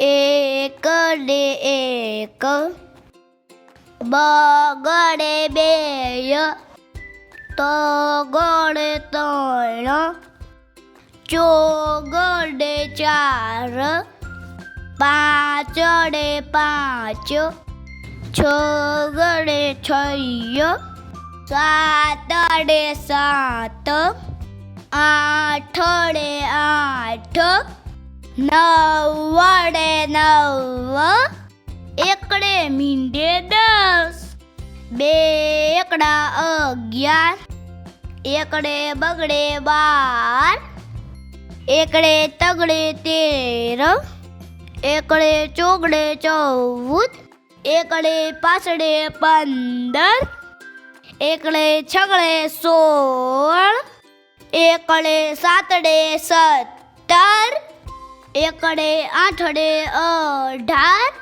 એકડે એક, બગડે બેય, તગડે ત્રણ, ચોગડે ચાર, પાંચડે પાંચ, છગડે છ, સાતડે સાત, આઠડે આઠ, નવડે નવ, એકડે મીંડે 10, બે એકડા 11, એકડે બગડે 12, એકડે તગડે 13, એકડે ચોગડે 14, એકડે પાછડે 15, એકડે છગડે 16, એકડે સાતડે 17, એકડે આઠડે 18,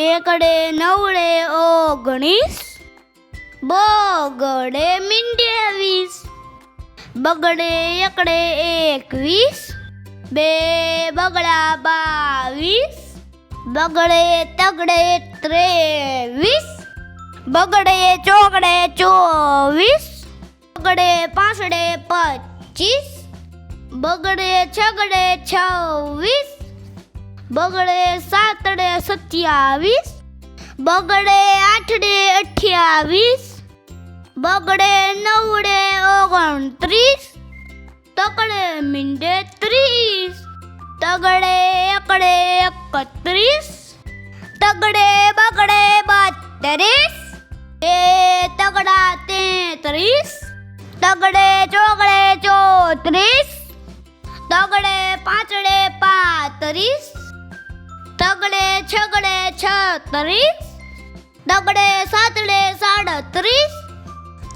એકડે નવડે 19, બગડે મીંડે 20, બગડે એકડે 21, બે બગડા 22, બગડે તગડે 23, બગડે ચોગડે 24, બગડે પાછડે 25, બગડે છગડે 26, બગડે સાતડે 27, બગડે આઠડે 28, બગડે નવડે 29, તગડે મીંડે 30, તગડે એકડે 31, તગડે બગડે 32, બે તગડા 33, તગડે ચોગડે 34, તગડે પાછડે 35, તગડે છગડે 36, તગડે સાતડે 37,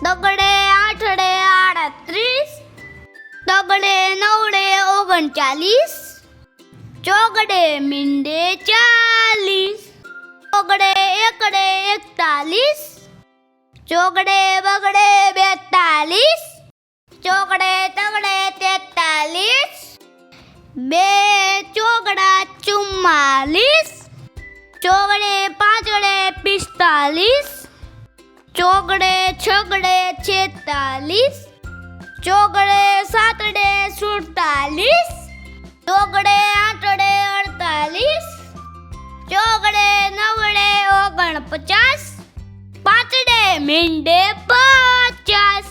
તગડે આઠડે 38, તગડે નવડે 39, ચોગડે મીંડે 40, ચોગડે એકડે 41, ચોગડે બગડે 42, ચોગડે તગડે 43, બે ચોગડા 44, ચોગડે પાછડે 45, ચોગડે છગડે 46, ચોગડે સાતડે 47, ચોગડે આઠડે 48, ચોગડે નવડે 49, પાંચડે મીંડે 50.